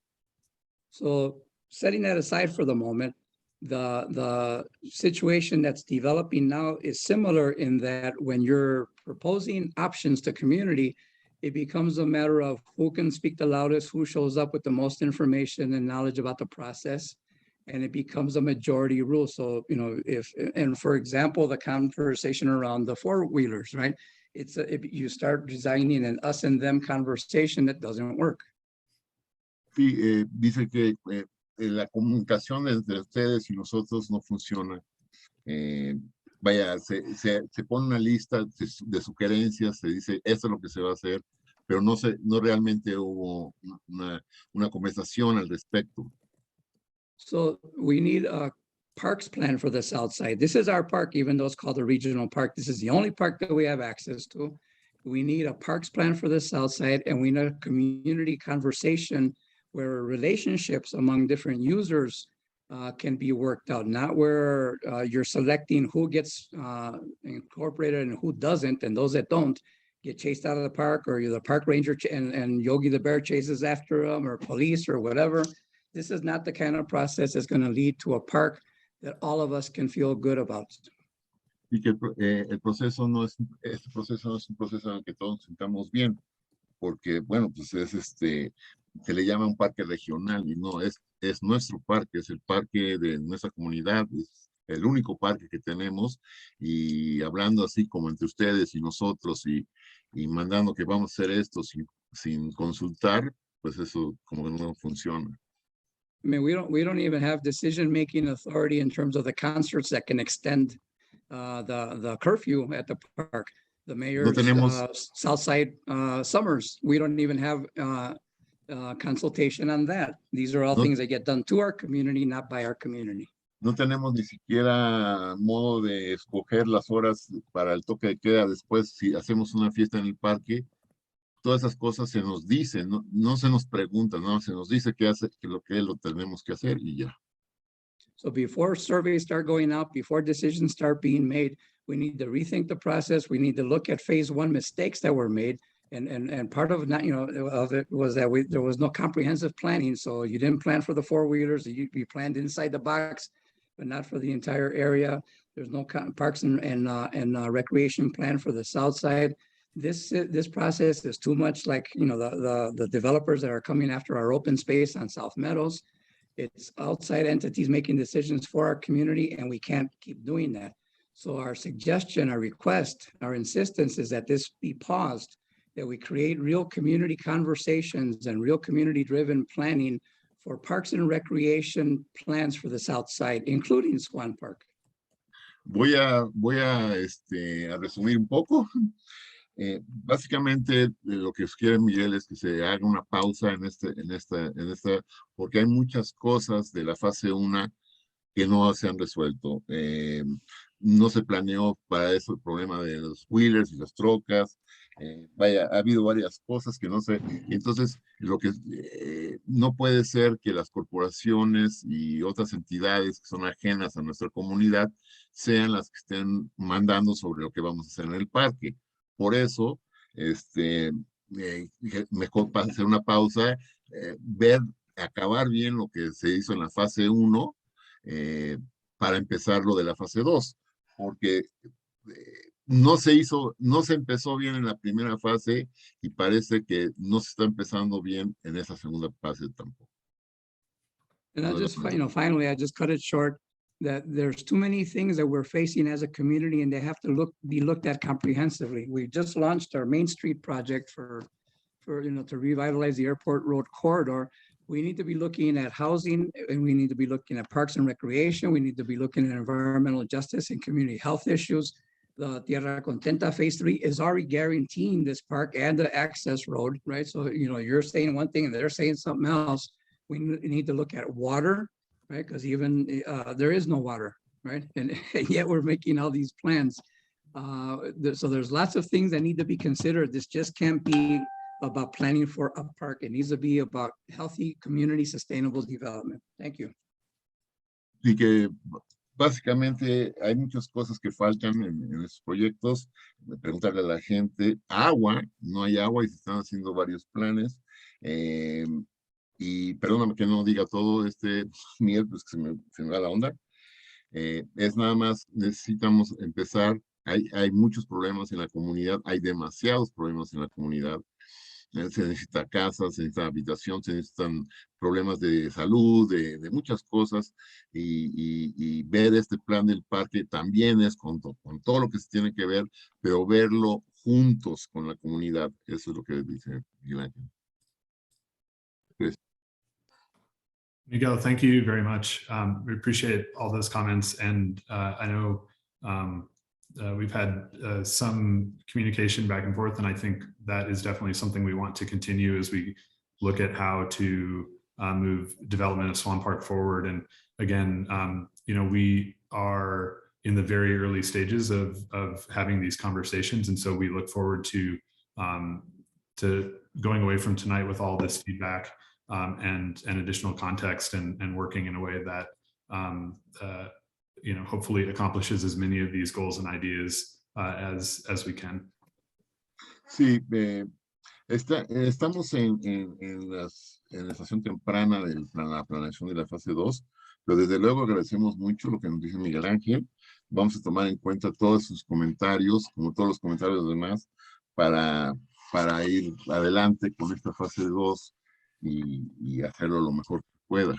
So setting that aside for the moment, the situation that's developing now is similar in that when you're proposing options to community, it becomes a matter of who can speak the loudest, who shows up with the most information and knowledge about the process, and it becomes a majority rule. So, and for example, the conversation around the four-wheelers, right? You start designing an us and them conversation that doesn't work. Sí, dice que la comunicación entre ustedes y nosotros no funciona. Vaya, se pone una lista de sugerencias, se dice esto es lo que se va a hacer, pero no realmente hubo una conversación al respecto. So we need a parks plan for the south side. This is our park, even though it's called a regional park. This is the only park that we have access to. We need a parks plan for the south side, and we need a community conversation where relationships among different users can be worked out, not where you're selecting who gets incorporated and who doesn't, and those that don't get chased out of the park, or you're the park ranger and Yogi the Bear chases after them, or police or whatever. This is not the kind of process that's going to lead to a park that all of us can feel good about. Y que este proceso no es un proceso en el que todos nos sintamos bien, porque, bueno, pues se le llama un parque regional y no, es nuestro parque, es el parque de nuestra comunidad, es el único parque que tenemos, y hablando así como entre ustedes y nosotros y mandando que vamos a hacer esto sin consultar, pues eso como que no funciona. I mean, we don't even have decision-making authority in terms of the concerts that can extend the curfew at the park. The mayor's Southside Summers, we don't even have consultation on that. These are all things that get done to our community, not by our community. No tenemos ni siquiera modo de escoger las horas para el toque de queda después si hacemos una fiesta en el parque. Todas esas cosas se nos dicen, no se nos pregunta, no se nos dice que lo tenemos que hacer y ya. So before surveys start going out, before decisions start being made, we need to rethink the process. We need to look at phase 1 mistakes that were made. And part of it was that there was no comprehensive planning. So you didn't plan for the four-wheelers. You planned inside the box, but not for the entire area. There's no parks and recreation plan for the south side. This process is too much like the developers that are coming after our open space on South Meadows. It's outside entities making decisions for our community, and we can't keep doing that. So our suggestion, our request, our insistence is that this be paused, that we create real community conversations and real community-driven planning for parks and recreation plans for the south side, including SWAN Park. Voy a resumir un poco. Básicamente lo que quiere Miguel es que se haga una pausa en esta, porque hay muchas cosas de la fase 1 que no se han resuelto. No se planeó para eso el problema de los wheelers y las trocas. Vaya, ha habido varias cosas que no sé. Entonces, lo que no puede ser que las corporaciones y otras entidades que son ajenas a nuestra comunidad sean las que estén mandando sobre lo que vamos a hacer en el parque. Por eso, mejor hacer una pausa, acabar bien lo que se hizo en la fase 1 para empezar lo de la fase 2, porque no se empezó bien en la primera fase y parece que no se está empezando bien en esa segunda fase tampoco. And I just, finally, I just cut it short, that there's too many things that we're facing as a community and they have to be looked at comprehensively. We just launched our Main Street project for to revitalize the airport road corridor. We need to be looking at housing, and we need to be looking at parks and recreation. We need to be looking at environmental justice and community health issues. The Tierra Contenta Phase 3 is already guaranteeing this park and the access road, right? So, you're saying one thing and they're saying something else. We need to look at water, right? Because even there is no water, right? And yet we're making all these plans. So there's lots of things that need to be considered. This just can't be about planning for a park. It needs to be about healthy community sustainable development. Thank you. Y que básicamente hay muchas cosas que faltan en estos proyectos. Preguntarle a la gente, agua, no hay agua y se están haciendo varios planes. Y perdóname que no diga todo Miguel, pues que se me va la onda. Es nada más, necesitamos empezar. Hay muchos problemas en la comunidad, hay demasiados problemas en la comunidad. Se necesita casas, se necesita habitación, se necesitan problemas de salud, de muchas cosas, y ver este plan del parque también es con todo lo que se tiene que ver, pero verlo juntos con la comunidad. Eso es lo que dice Miguel Ángel. Chris. Miguel, thank you very much. We appreciate all those comments, and I know we've had some communication back and forth, and I think that is definitely something we want to continue as we look at how to move development of Swan Park forward. And again, we are in the very early stages of having these conversations, and so we look forward to going away from tonight with all this feedback and additional context, and working in a way that hopefully accomplishes as many of these goals and ideas as we can. Sí, estamos en la estación temprana de la planeación de la fase 2, pero desde luego agradecemos mucho lo que nos dice Miguel Ángel. Vamos a tomar en cuenta todos sus comentarios, como todos los comentarios de los demás, para ir adelante con esta fase 2 y hacerlo lo mejor que pueda.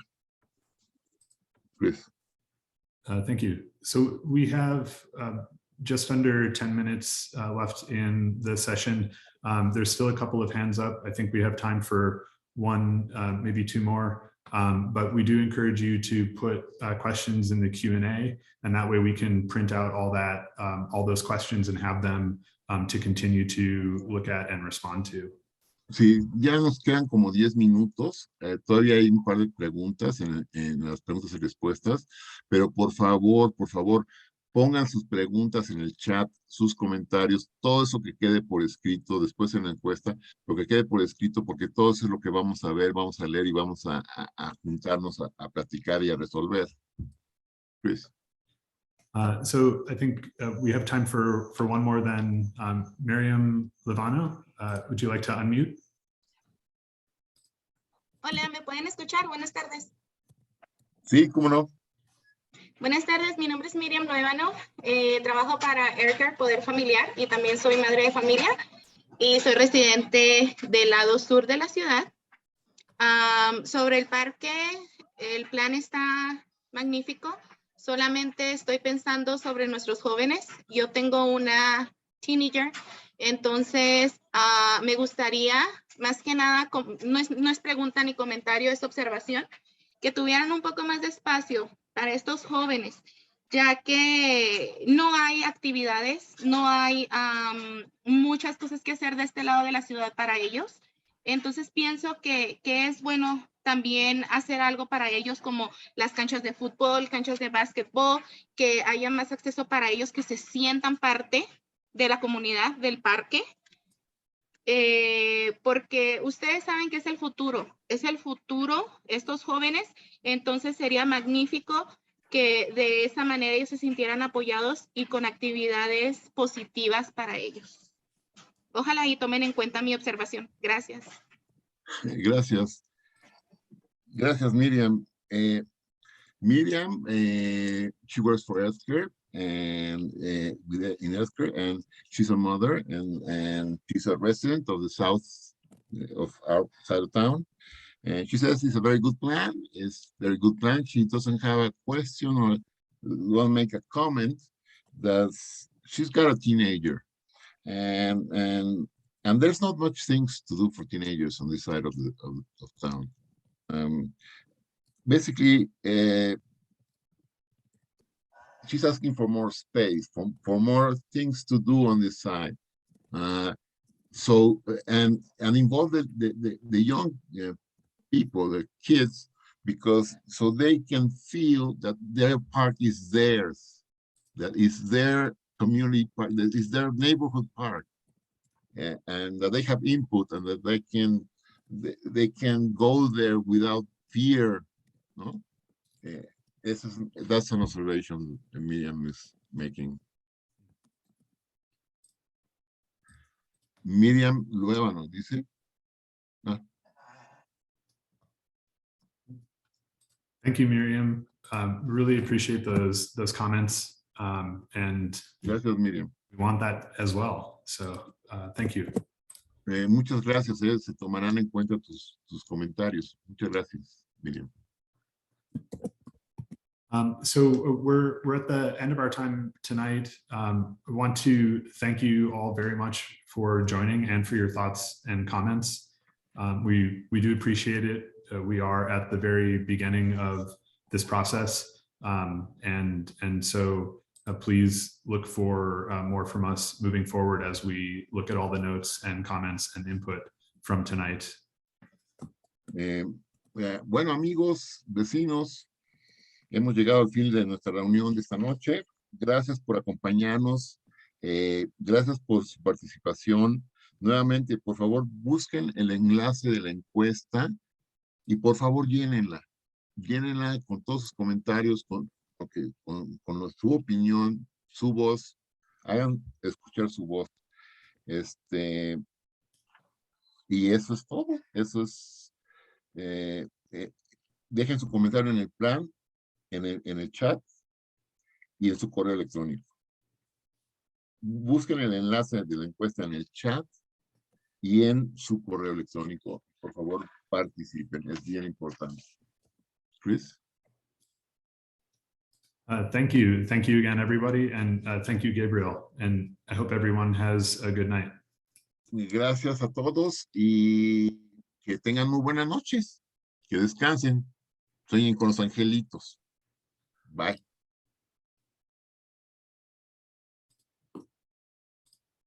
Chris. Thank you. So we have just under 10 minutes left in the session. There's still a couple of hands up. I think we have time for one, maybe two more, but we do encourage you to put questions in the Q&A, and that way we can print out all those questions and have them to continue to look at and respond to. Sí, ya nos quedan como 10 minutos. Todavía hay un par de preguntas en las preguntas y respuestas, pero por favor, pongan sus preguntas en el chat, sus comentarios, todo eso que quede por escrito, después en la encuesta, lo que quede por escrito, porque todo eso es lo que vamos a ver, vamos a leer y vamos a juntarnos a platicar y a resolver. Chris. So I think we have time for one more then. Miriam Levano, would you like to unmute? Hola, ¿me pueden escuchar? Buenas tardes. Sí, cómo no. Buenas tardes, mi nombre es Miriam Levano. Trabajo para AirCare Poder Familiar y también soy madre de familia y soy residente del lado sur de la ciudad. Sobre el parque, el plan está magnífico. Solamente estoy pensando sobre nuestros jóvenes. Yo tengo una teenager, entonces me gustaría, más que nada, no es pregunta ni comentario, es observación, que tuvieran un poco más de espacio para estos jóvenes, ya que no hay actividades, no hay muchas cosas que hacer de este lado de la ciudad para ellos. Entonces pienso que es bueno también hacer algo para ellos, como las canchas de fútbol, canchas de básquetbol, que haya más acceso para ellos, que se sientan parte de la comunidad del parque, porque ustedes saben que es el futuro estos jóvenes. Entonces sería magnífico que de esa manera ellos se sintieran apoyados y con actividades positivas para ellos. Ojalá y tomen en cuenta mi observación. Gracias. Gracias. Gracias, Miriam. Miriam, she works for healthcare and in healthcare, and she's a mother, and she's a resident of the south of our side of town. And she says it's a very good plan. It's a very good plan. She doesn't have a question or want to make a comment that she's got a teenager, and there's not much things to do for teenagers on this side of the of town. Basically, she's asking for more space, for more things to do on this side. So and involve the young people, the kids, because so they can feel that their park is theirs, that is their community park, that is their neighborhood park, and that they have input and that they can go there without fear. No, that's an observation Miriam is making. Miriam Luevano dice. Thank you, Miriam. Really appreciate those comments. And Gracias, Miriam. we want that as well. So thank you. Muchas gracias. Se tomarán en cuenta tus comentarios. Muchas gracias, Miriam. So we're at the end of our time tonight. I want to thank you all very much for joining and for your thoughts and comments. We do appreciate it. We are at the very beginning of this process. And so please look for more from us moving forward as we look at all the notes and comments and input from tonight. Bueno, amigos, vecinos, hemos llegado al fin de nuestra reunión de esta noche. Gracias por acompañarnos. Gracias por su participación. Nuevamente, por favor, busquen el enlace de la encuesta y por favor llénenla. Llénenla con todos sus comentarios, con su opinión, su voz. Hagan escuchar su voz. Y eso es todo. Eso es. Dejen su comentario en el plan, en el chat y en su correo electrónico. Busquen el enlace de la encuesta en el chat y en su correo electrónico. Por favor, participen. Es bien importante. Chris? Thank you. Thank you again, everybody. And thank you, Gabriel. And I hope everyone has a good night. Gracias a todos y que tengan muy buenas noches. Que descansen. Sueñen con los angelitos. Bye.